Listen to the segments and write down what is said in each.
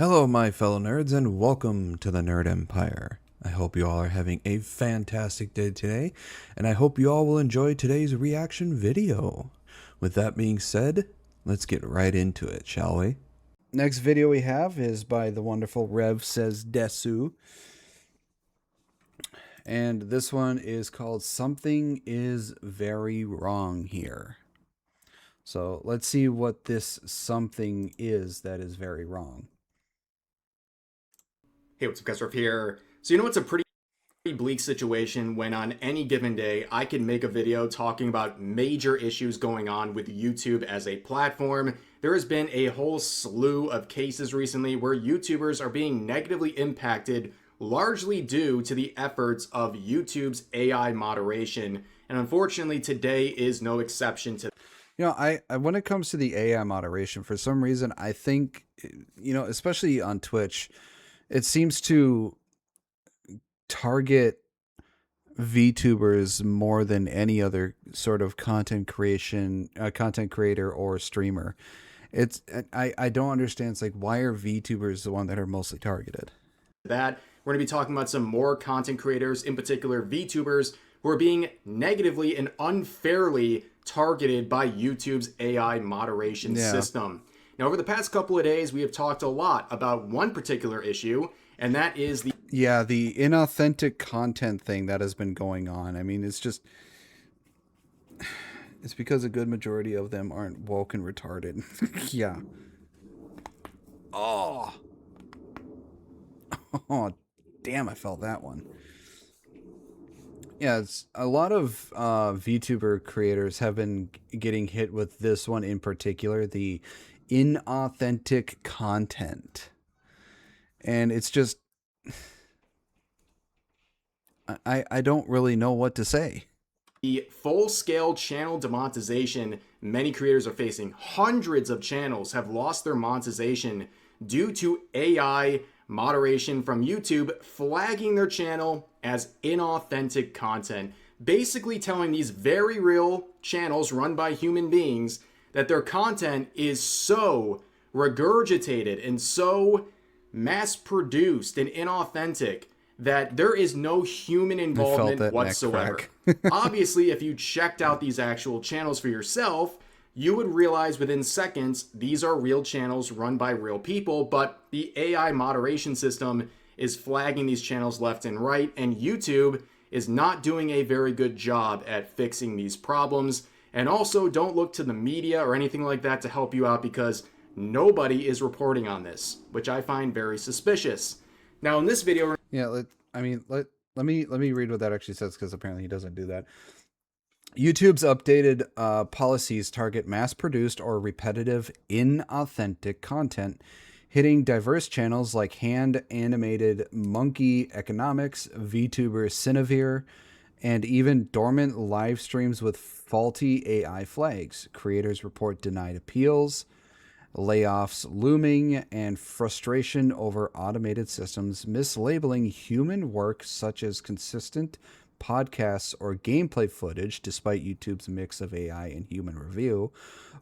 Hello, my fellow nerds, and welcome to the Nerd Empire. I hope you all are having a fantastic day today, and I hope you all will enjoy today's reaction video. With that being said, let's get right into it, shall we? Next video we have is by the wonderful Rev Says Desu, and this one is called Something is Very Wrong Here. So let's see what this something is that is very wrong. Hey, what's up, guys? Ruff here. So, it's a pretty bleak situation when on any given day I can make a video talking about major issues going on with YouTube as a platform. There has been a whole slew of cases recently where YouTubers are being negatively impacted, largely due to the efforts of YouTube's AI moderation. And unfortunately, today is no exception to I when it comes to the AI moderation, for some reason, I think, especially on Twitch, it seems to target VTubers more than any other sort of content creator or streamer. I don't understand. It's like, why are VTubers the one that are mostly targeted? that. We're going to be talking about some more content creators, in particular VTubers, who are being negatively and unfairly targeted by YouTube's AI moderation system. Now, over the past couple of days, we have talked a lot about one particular issue, and that is the the inauthentic content thing that has been going on. I mean, it's because a good majority of them aren't woke and retarded. Yeah. Oh. Oh, damn, I felt that one. Yeah, it's a lot of VTuber creators have been getting hit with this one in particular, the inauthentic content. And it's just, I don't really know what to say. The full-scale channel demonetization many creators are facing. Hundreds of channels have lost their monetization due to AI moderation from YouTube flagging their channel as inauthentic content, basically telling these very real channels run by human beings that their content is so regurgitated and so mass-produced and inauthentic that there is no human involvement whatsoever. Obviously, if you checked out these actual channels for yourself, you would realize within seconds these are real channels run by real people, but the AI moderation system is flagging these channels left and right, and YouTube is not doing a very good job at fixing these problems. And also, don't look to the media or anything like that to help you out, because nobody is reporting on this, which I find very suspicious. Now, in this video, let me read what that actually says, because apparently he doesn't do that. YouTube's updated policies target mass-produced or repetitive, inauthentic content, hitting diverse channels like hand-animated Monkey Economics, VTuber Cinevere, and even dormant live streams with faulty AI flags. Creators report denied appeals, layoffs looming, and frustration over automated systems mislabeling human work such as consistent podcasts or gameplay footage, despite YouTube's mix of AI and human review.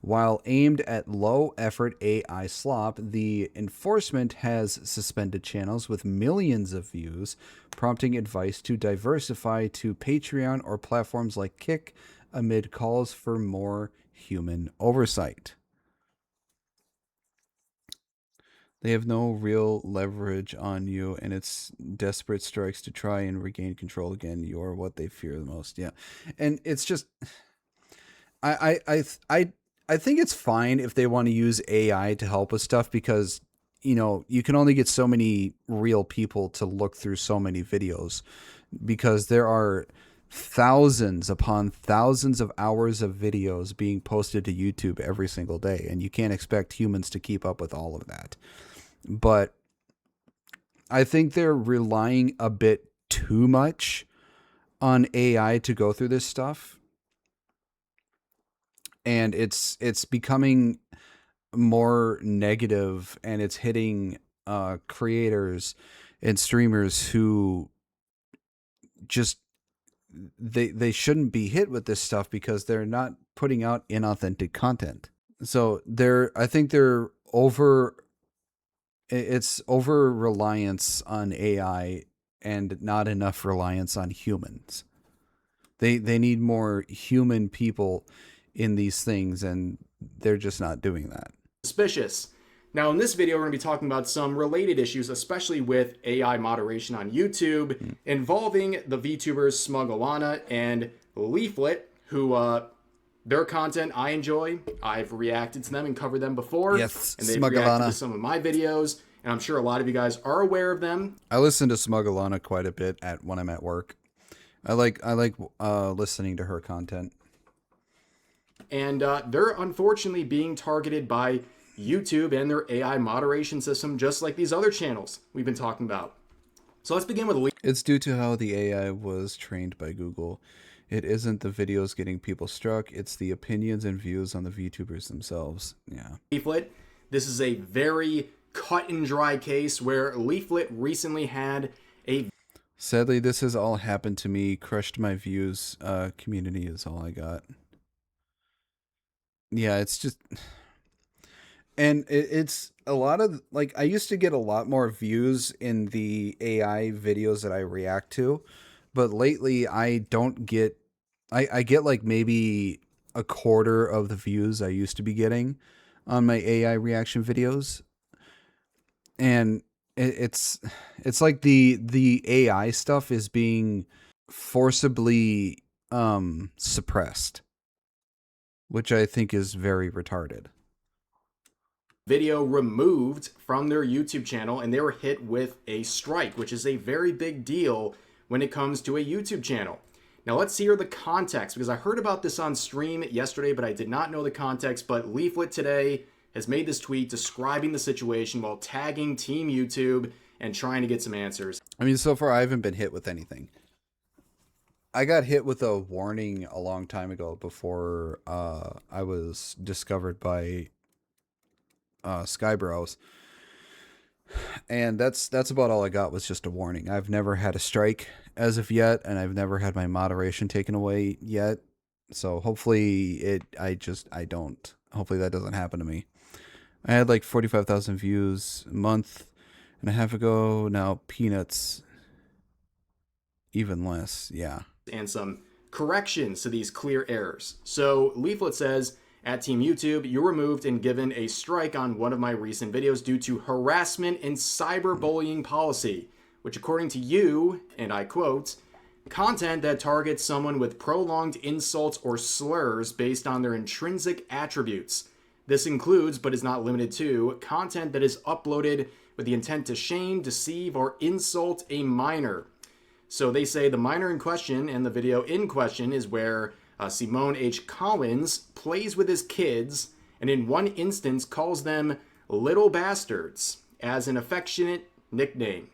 While aimed at low-effort AI slop, the enforcement has suspended channels with millions of views, prompting advice to diversify to Patreon or platforms like Kick amid calls for more human oversight. They have no real leverage on you, and it's desperate strikes to try and regain control again. You're what they fear the most. Yeah, and it's just, I think it's fine if they want to use AI to help with stuff, because you can only get so many real people to look through so many videos, because there are thousands upon thousands of hours of videos being posted to YouTube every single day, and you can't expect humans to keep up with all of that. But I think they're relying a bit too much on AI to go through this stuff. And it's becoming more negative, and it's hitting creators and streamers who just they shouldn't be hit with this stuff, because they're not putting out inauthentic content. So I think they're it's over reliance on AI and not enough reliance on humans. They need more human people in these things, and they're just not doing that. Suspicious. Now, in this video, we're going to be talking about some related issues, especially with AI moderation on YouTube, involving the VTubers Smuggalana and Leaflet, who their content I enjoy. I've reacted to them and covered them before. Yes, and they've reacted to Smuggalana. some of my videos, and I'm sure a lot of you guys are aware of them. I listen to Smuggalana quite a bit when I'm at work. I like listening to her content. And they're unfortunately being targeted by YouTube and their AI moderation system, just like these other channels we've been talking about. So let's begin with It's due to how the AI was trained by Google. It isn't the videos getting people struck, it's the opinions and views on the VTubers themselves. Yeah. Leaflet. This is a very cut and dry case where Leaflet recently had a... Sadly, this has all happened to me. Crushed my views. Community is all I got. Yeah, it's just... And it's a lot of, like, I used to get a lot more views in the AI videos that I react to, but lately I don't get, I get like maybe a quarter of the views I used to be getting on my AI reaction videos. And it's like the AI stuff is being forcibly suppressed, which I think is very retarded. Video removed from their YouTube channel, and they were hit with a strike, which is a very big deal when it comes to a YouTube channel. Now let's hear the context, because I heard about this on stream yesterday, but I did not know the context. But Leaflet today has made this tweet describing the situation while tagging Team YouTube and trying to get some answers. I mean, so far I haven't been hit with anything. I got hit with a warning a long time ago before I was discovered by Skybros, and that's about all I got, was just a warning. I've never had a strike as of yet, and I've never had my moderation taken away yet. So hopefully hopefully that doesn't happen to me. I had like 45,000 views a month and a half ago. Now peanuts, even less. Yeah. And some corrections to these clear errors. So Leaflet says, at Team YouTube, you're removed and given a strike on one of my recent videos due to harassment and cyberbullying policy, which according to you, and I quote, content that targets someone with prolonged insults or slurs based on their intrinsic attributes. This includes, but is not limited to, content that is uploaded with the intent to shame, deceive, or insult a minor. So they say the minor in question and the video in question is where Simone H. Collins plays with his kids, and in one instance calls them little bastards as an affectionate nickname.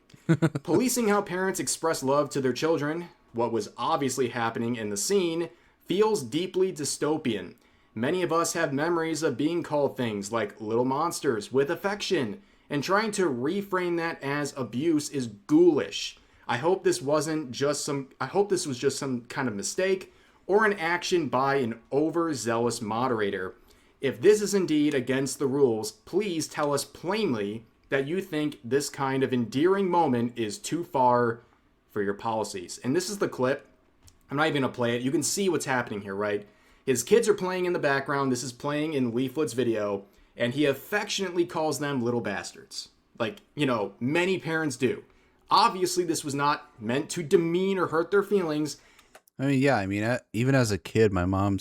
Policing how parents express love to their children, what was obviously happening in the scene, feels deeply dystopian. Many of us have memories of being called things like little monsters with affection, and trying to reframe that as abuse is ghoulish. I hope this was just some kind of mistake or an action by an overzealous moderator. If this is indeed against the rules, please tell us plainly that you think this kind of endearing moment is too far for your policies. And this is the clip. I'm not even gonna play it. You can see what's happening here, right? His kids are playing in the background. This is playing in Leaflet's video, and he affectionately calls them little bastards. Like, you know, many parents do. Obviously, this was not meant to demean or hurt their feelings. I mean, yeah, I mean, even as a kid, my mom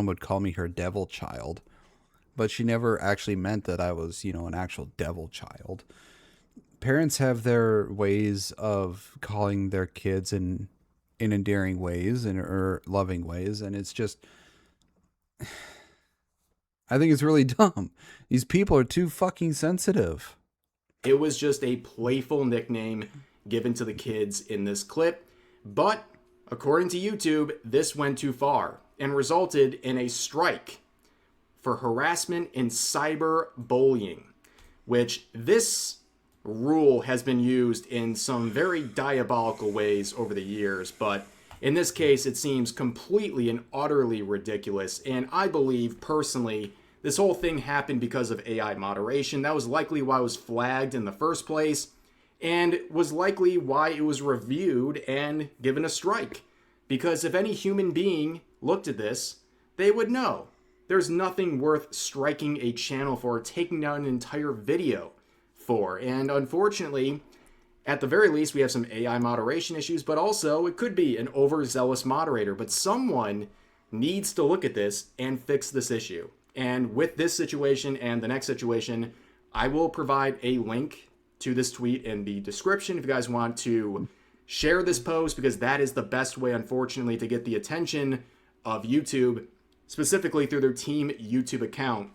would call me her devil child, but she never actually meant that I was, an actual devil child. Parents have their ways of calling their kids in endearing ways or loving ways, and it's just, I think it's really dumb. These people are too fucking sensitive. It was just a playful nickname given to the kids in this clip, but according to YouTube, this went too far and resulted in a strike for harassment and cyberbullying, which this rule has been used in some very diabolical ways over the years, but in this case, it seems completely and utterly ridiculous, and I believe personally this whole thing happened because of AI moderation. That was likely why it was flagged in the first place, and was likely why it was reviewed and given a strike. Because if any human being looked at this, they would know. There's nothing worth striking a channel for, taking down an entire video for. And unfortunately, at the very least, we have some AI moderation issues, but also it could be an overzealous moderator. But someone needs to look at this and fix this issue. And with this situation and the next situation, I will provide a link to this tweet in the description if you guys want to share this post, because that is the best way, unfortunately, to get the attention of YouTube, specifically through their Team YouTube account.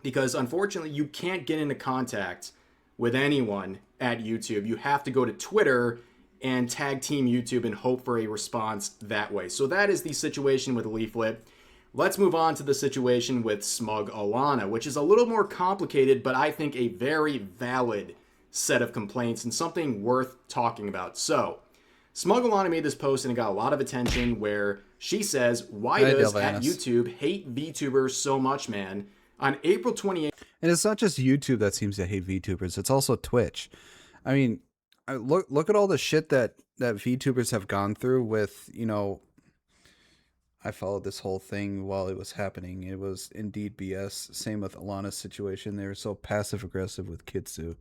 Because unfortunately, you can't get into contact with anyone at YouTube. You have to go to Twitter and tag Team YouTube and hope for a response that way. So that is the situation with Leaflet. Let's move on to the situation with Smug Alana, which is a little more complicated, but I think a very valid set of complaints and something worth talking about. So, Smug Alana made this post and it got a lot of attention where she says, why does at YouTube hate VTubers so much, man? On April 28th. And it's not just YouTube that seems to hate VTubers. It's also Twitch. I mean, look at all the shit that VTubers have gone through with, you know, I followed this whole thing while it was happening. It was indeed BS. Same with Alana's situation. They were so passive aggressive with Kitsu.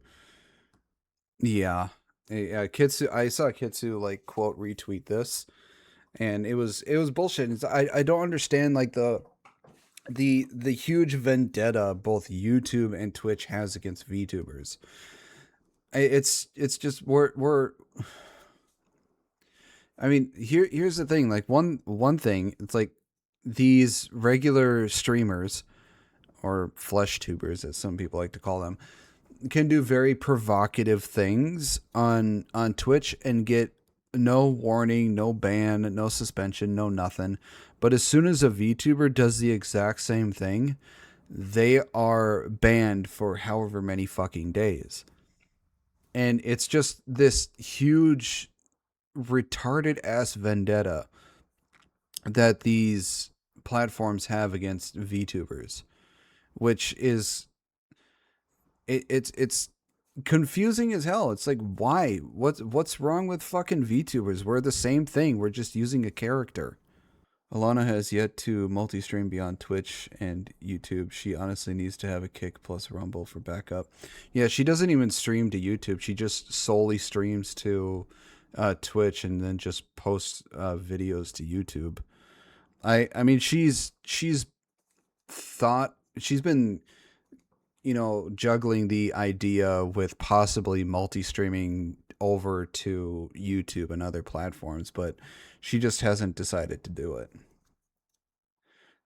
Yeah. Kitsu, I saw Kitsu like quote retweet this, and it was bullshit. I don't understand like the huge vendetta both YouTube and Twitch has against VTubers. It's just we're I mean, here's the thing. Like one thing, it's like these regular streamers or flesh tubers, as some people like to call them, can do very provocative things on Twitch and get no warning, no ban, no suspension, no nothing. But as soon as a VTuber does the exact same thing, they are banned for however many fucking days. And it's just this huge retarded ass vendetta that these platforms have against VTubers, which is it's confusing as hell. It's like, why? What's wrong with fucking VTubers? We're the same thing. We're just using a character. Alana has yet to multi-stream beyond Twitch and YouTube. She honestly needs to have a Kick plus Rumble for backup. Yeah, she doesn't even stream to YouTube. She just solely streams to Twitch and then just posts videos to YouTube. I mean, she's been, you know, juggling the idea with possibly multi-streaming over to YouTube and other platforms, but she just hasn't decided to do it.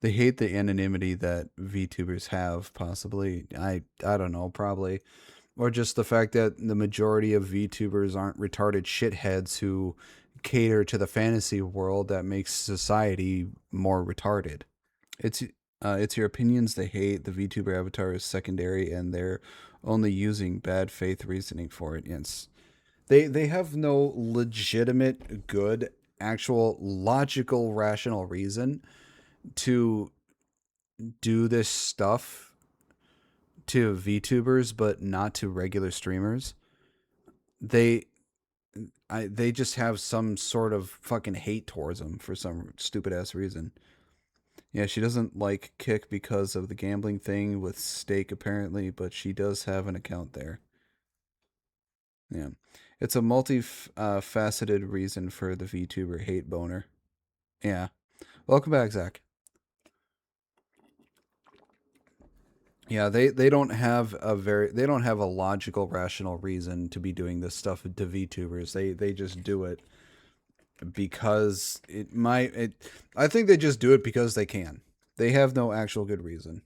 They hate the anonymity that VTubers have, possibly. I don't know, probably. Or just the fact that the majority of VTubers aren't retarded shitheads who cater to the fantasy world that makes society more retarded. It's your opinions they hate. The VTuber avatar is secondary, and they're only using bad faith reasoning for it. Yes, they have no legitimate, good, actual, logical, rational reason to do this stuff to VTubers, but not to regular streamers. They just have some sort of fucking hate towards them for some stupid ass reason. Yeah, she doesn't like Kick because of the gambling thing with stake apparently, but she does have an account there. Yeah, it's a multi-faceted reason for the VTuber hate boner. Yeah, welcome back, Zach. Yeah, they don't have a logical, rational reason to be doing this stuff to VTubers. They just do it because I think they just do it because they can. They have no actual good reason.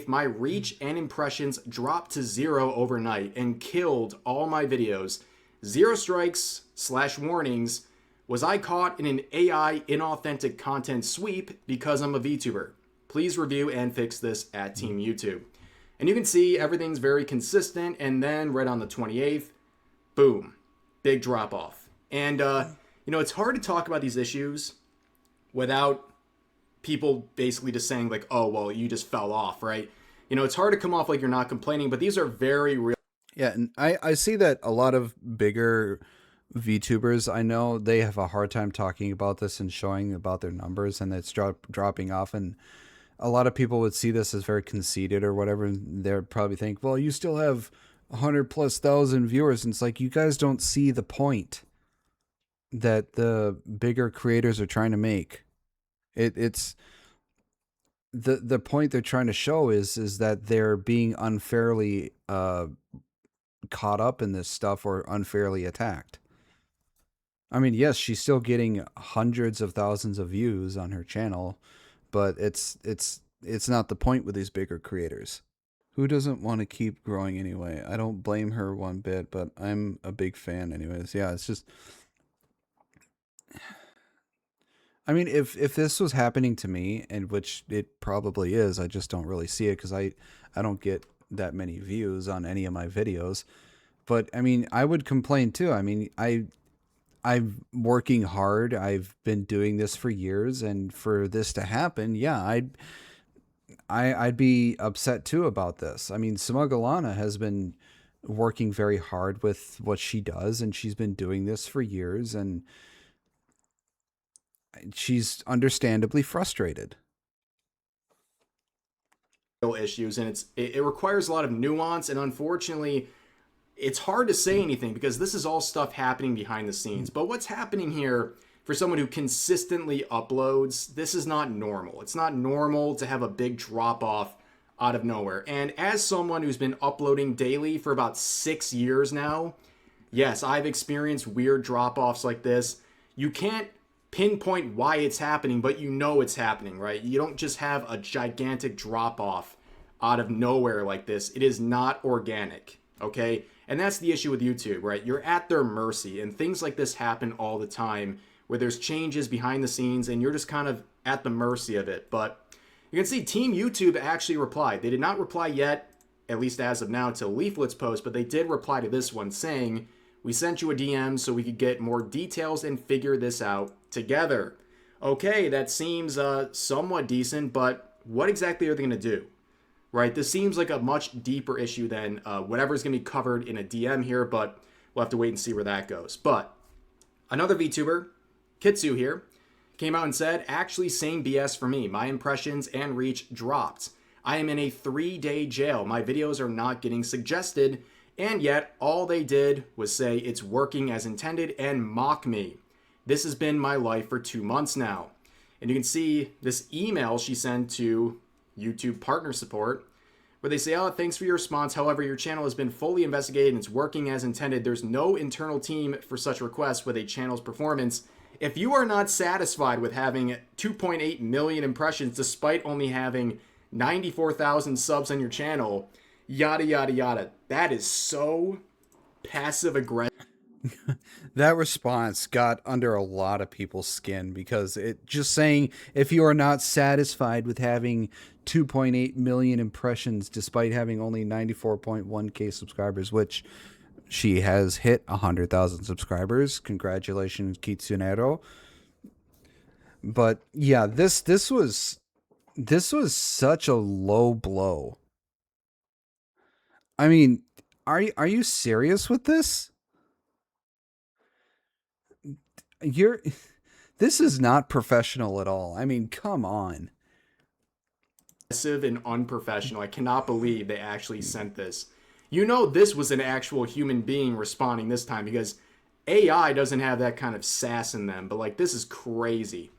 My reach and impressions dropped to 0 overnight and killed all my videos. 0 strikes / warnings. Was I caught in an AI inauthentic content sweep because I'm a VTuber? Please review and fix this at Team YouTube. And you can see everything's very consistent, and then right on the 28th, boom, big drop off. And, you know, it's hard to talk about these issues without people basically just saying like, oh, well, you just fell off, right? You know, it's hard to come off like you're not complaining, but these are very real Yeah, and I see that a lot of bigger VTubers I know they have a hard time talking about this and showing about their numbers, and it's dropping off. And a lot of people would see this as very conceited or whatever, and they'd probably think, "Well, you still have 100,000+ viewers," and it's like you guys don't see the point that the bigger creators are trying to make. It's the point they're trying to show is that they're being unfairly caught up in this stuff or unfairly attacked. I mean, yes, she's still getting hundreds of thousands of views on her channel, but it's not the point with these bigger creators. Who doesn't want to keep growing anyway? I don't blame her one bit, but I'm a big fan anyways. Yeah, it's just I mean, if this was happening to me, and which it probably is, I just don't really see it because I don't get that many views on any of my videos. But I mean, I would complain too. I mean, I'm working hard. I've been doing this for years, and for this to happen, yeah, I'd be upset too about this. I mean, Smugglana has been working very hard with what she does, and she's been doing this for years, and she's understandably frustrated. issues, and it requires a lot of nuance, and unfortunately it's hard to say anything because this is all stuff happening behind the scenes. But what's happening here for someone who consistently uploads, this is not normal. It's not normal to have a big drop off out of nowhere. And as someone who's been uploading daily for about 6 years now, yes, I've experienced weird drop offs like this. You can't pinpoint why it's happening, but you know it's happening, right? You don't just have a gigantic drop off out of nowhere like this. It is not organic, okay? And that's the issue with YouTube, right? You're at their mercy, and things like this happen all the time where there's changes behind the scenes and you're just kind of at the mercy of it. But you can see Team YouTube actually replied. They did not reply yet, at least as of now, to Leaflet's post, but they did reply to this one saying, "We sent you a DM so we could get more details and figure this out together." Okay, that seems somewhat decent, but what exactly are they going to do? Right? This seems like a much deeper issue than whatever's going to be covered in a DM here, but we'll have to wait and see where that goes. But another VTuber, Kitsu here, came out and said, "Actually, same BS for me. My impressions and reach dropped. I am in a 3-day jail. My videos are not getting suggested, and yet all they did was say it's working as intended and mock me. This has been my life for 2 months now." And you can see this email she sent to YouTube partner support where they say, "Oh, thanks for your response. However, your channel has been fully investigated and it's working as intended. There's no internal team for such requests with a channel's performance. If you are not satisfied with having 2.8 million impressions despite only having 94,000 subs on your channel, yada, yada, yada." That is so passive aggressive. That response got under a lot of people's skin because it just saying if you are not satisfied with having 2.8 million impressions despite having only 94.1k subscribers, which she has hit 100,000 subscribers. Congratulations, Kitsunero. But yeah, this was such a low blow. I mean, are you serious with this? You're this is not professional at all. I mean, come on. And unprofessional. I cannot believe they actually sent this. You know, this was an actual human being responding this time because AI doesn't have that kind of sass in them. But like, this is crazy.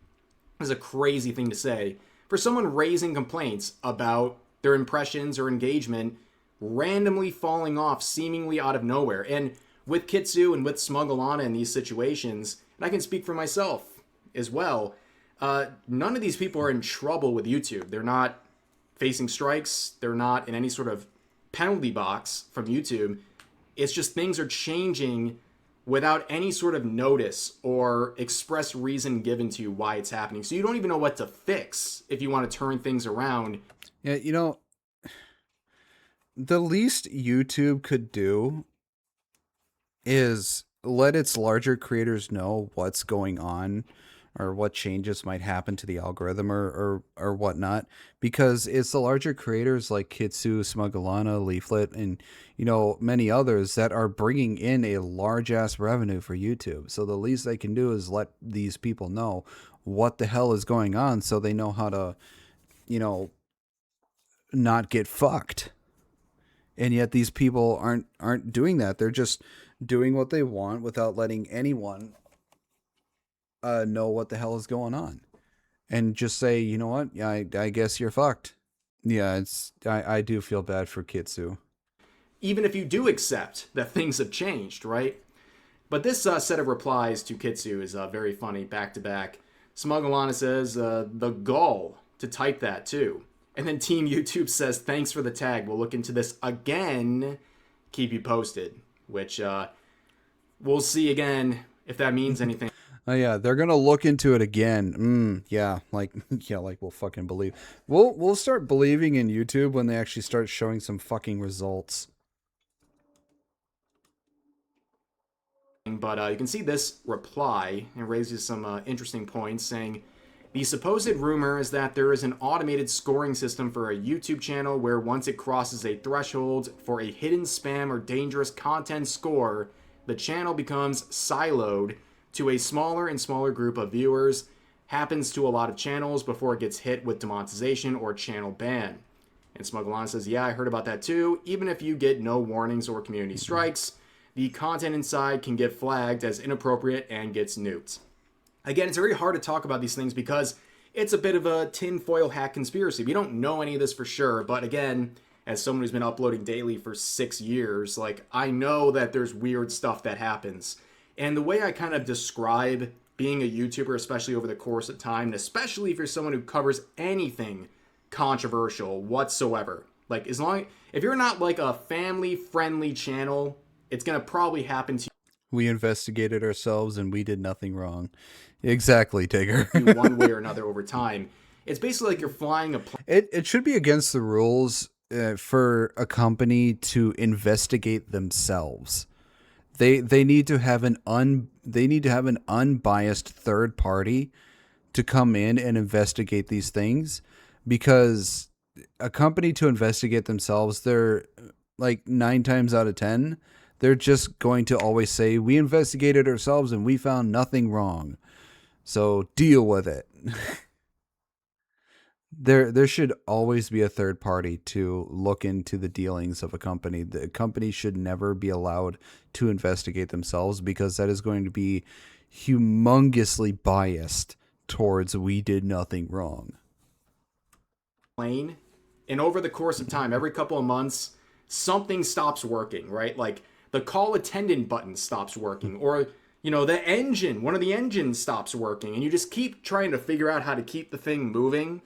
This is a crazy thing to say for someone raising complaints about their impressions or engagement randomly falling off seemingly out of nowhere. And with Kitsu and with Smugglana in these situations, and I can speak for myself as well, none of these people are in trouble with YouTube. They're not facing strikes. They're not in any sort of penalty box from YouTube. It's just things are changing without any sort of notice or express reason given to you why it's happening. So you don't even know what to fix if you want to turn things around. Yeah, you know, the least YouTube could do is let its larger creators know what's going on or what changes might happen to the algorithm or whatnot, because it's the larger creators like Kitsu, Smugglana, Leaflet, and many others that are bringing in a large ass revenue for YouTube. So the least they can do is let these people know what the hell is going on, so they know how to you know not get fucked. And yet these people aren't doing that. They're just doing what they want without letting anyone know what the hell is going on, and just say, you know what, yeah, I guess you're fucked. Yeah, I do feel bad for Kitsu. Even if you do accept that things have changed, right? But this set of replies to Kitsu is very funny, back to back. Smugglana says, the gall to type that too. And then Team YouTube says, thanks for the tag. We'll look into this again. Keep you posted. Which we'll see again if that means anything. Oh yeah, they're gonna look into it again. Yeah, like yeah, like we'll fucking believe. We'll start believing in YouTube when they actually start showing some fucking results. But you can see this reply and raises some interesting points, saying the supposed rumor is that there is an automated scoring system for a YouTube channel where once it crosses a threshold for a hidden spam or dangerous content score, the channel becomes siloed to a smaller and smaller group of viewers. Happens to a lot of channels before it gets hit with demonetization or channel ban. And Smugglon says, yeah, I heard about that too. Even if you get no warnings or community strikes, the content inside can get flagged as inappropriate and gets nuked. Again, it's very hard to talk about these things because it's a bit of a tinfoil hat conspiracy. We don't know any of this for sure, but again, as someone who's been uploading daily for 6 years, like, I know that there's weird stuff that happens. And the way I kind of describe being a YouTuber, especially over the course of time, and especially if you're someone who covers anything controversial whatsoever, like, if you're not like a family-friendly channel, it's going to probably happen to We investigated ourselves and we did nothing wrong. Exactly, Tigger. you one way or another over time. It's basically like you're flying a plane. It should be against the rules for a company to investigate themselves. They need to have an unbiased third party to come in and investigate these things, because a company to investigate themselves, they're like 9 times out of 10, they're just going to always say, we investigated ourselves and we found nothing wrong, so deal with it. There should always be a third party to look into the dealings of a company. The company should never be allowed to investigate themselves, because that is going to be humongously biased towards we did nothing wrong. And over the course of time, every couple of months, something stops working, right? Like the call attendant button stops working, or one of the engines stops working, and you just keep trying to figure out how to keep the thing moving.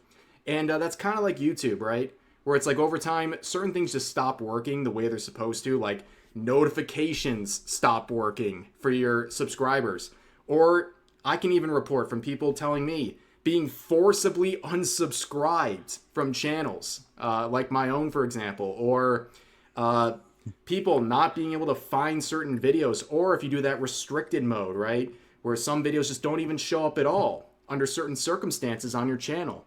And that's kind of like YouTube, right? Where it's like over time, certain things just stop working the way they're supposed to. Like notifications stop working for your subscribers. Or I can even report from people telling me being forcibly unsubscribed from channels, like my own, for example. Or people not being able to find certain videos. Or if you do that restricted mode, right? Where some videos just don't even show up at all under certain circumstances on your channel.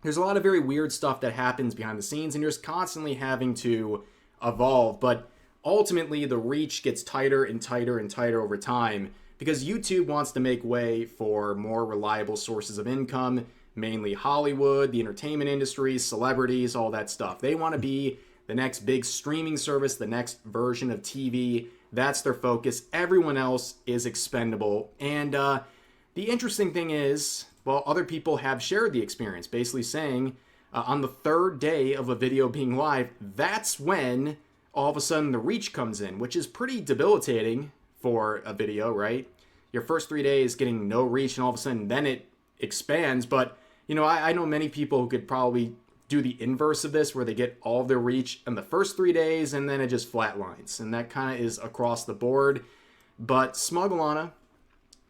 There's a lot of very weird stuff that happens behind the scenes, and you're just constantly having to evolve. But ultimately, the reach gets tighter and tighter and tighter over time, because YouTube wants to make way for more reliable sources of income, mainly Hollywood, the entertainment industry, celebrities, all that stuff. They want to be the next big streaming service, the next version of TV. That's their focus. Everyone else is expendable. And the interesting thing is, well, other people have shared the experience, basically saying on the third day of a video being live, that's when all of a sudden the reach comes in, which is pretty debilitating for a video, right? Your first 3 days getting no reach, and all of a sudden then it expands. But, I know many people who could probably do the inverse of this, where they get all of their reach in the first 3 days and then it just flatlines. And that kind of is across the board. But Smugglana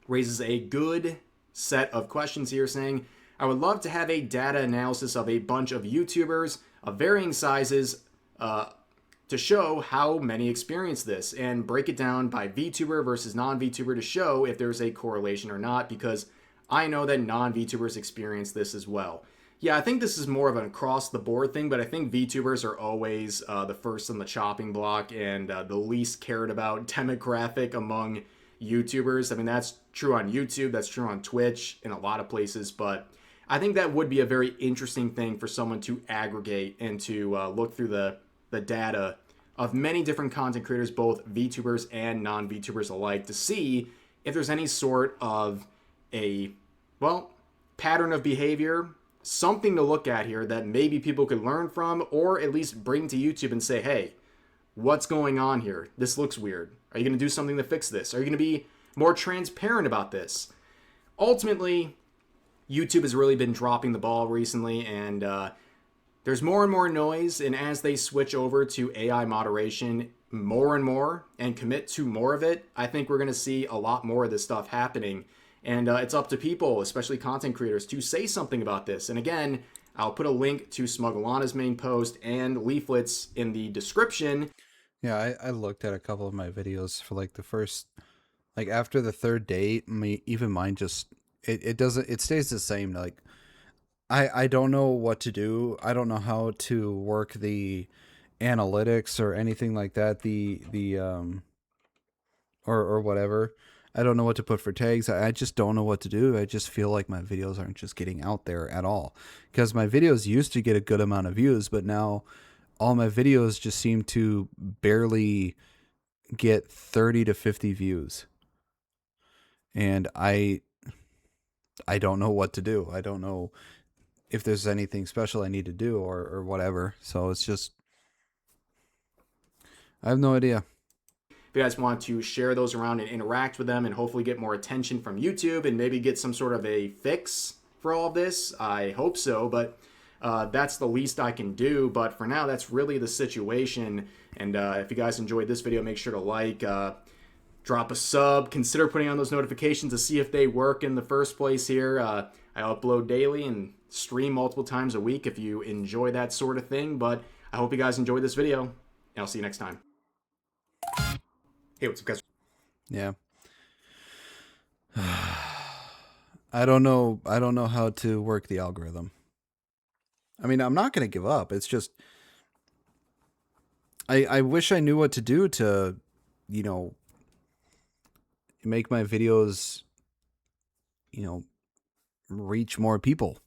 raises a good set of questions here, saying, I would love to have a data analysis of a bunch of YouTubers of varying sizes to show how many experience this, and break it down by VTuber versus non-VTuber to show if there's a correlation or not, because I know that non-VTubers experience this as well. Yeah, I think this is more of an across-the-board thing, but I think VTubers are always the first on the chopping block and the least cared about demographic among YouTubers. I mean, that's true on YouTube, that's true on Twitch, in a lot of places, but I think that would be a very interesting thing for someone to aggregate and to look through the data of many different content creators, both VTubers and non-VTubers alike, to see if there's any sort of a, well, pattern of behavior, something to look at here that maybe people could learn from, or at least bring to YouTube and say, hey, what's going on here? This looks weird. Are you going to do something to fix this? Are you going to be more transparent about this? Ultimately, YouTube has really been dropping the ball recently, and there's more and more noise, and as they switch over to AI moderation more and more and commit to more of it, I think we're going to see a lot more of this stuff happening. And it's up to people, especially content creators, to say something about this. And again, I'll put a link to Smugglana's main post and leaflets in the description. Yeah, I looked at a couple of my videos for like the first, like after the third day, even mine just, it doesn't, it stays the same. Like, I don't know what to do. I don't know how to work the analytics or anything like that. Or whatever. I don't know what to put for tags. I just don't know what to do. I just feel like my videos aren't just getting out there at all. Because my videos used to get a good amount of views, but now all my videos just seem to barely get 30 to 50 views. And I don't know what to do. I don't know if there's anything special I need to do or whatever. So it's just, I have no idea. If you guys want to share those around and interact with them and hopefully get more attention from YouTube and maybe get some sort of a fix for all of this, I hope so, but that's the least I can do. But for now, that's really the situation. And if you guys enjoyed this video, make sure to like, drop a sub, consider putting on those notifications to see if they work in the first place here. I upload daily and stream multiple times a week if you enjoy that sort of thing. But I hope you guys enjoyed this video, and I'll see you next time. Hey, what's up, guys? Yeah. I don't know how to work the algorithm. I mean, I'm not going to give up. It's just I wish I knew what to do to, you know, make my videos, you know, reach more people.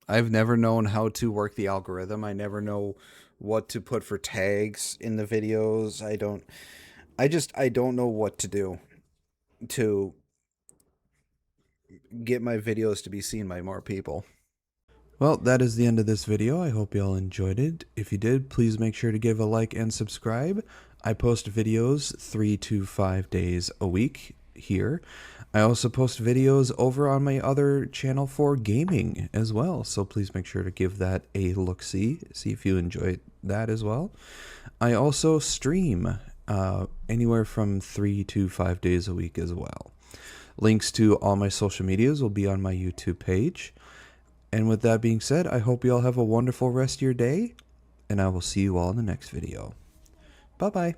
I've never known how to work the algorithm. I never know what to put for tags in the videos. I don't know what to do to get my videos to be seen by more people. Well, that is the end of this video. I hope you all enjoyed it. If you did, please make sure to give a like and subscribe. I post videos 3 to 5 days a week here. I also post videos over on my other channel for gaming as well, so please make sure to give that a look-see, see if you enjoy that as well. I also stream anywhere from 3 to 5 days a week as well. Links to all my social medias will be on my YouTube page. And with that being said, I hope you all have a wonderful rest of your day, and I will see you all in the next video. Bye-bye.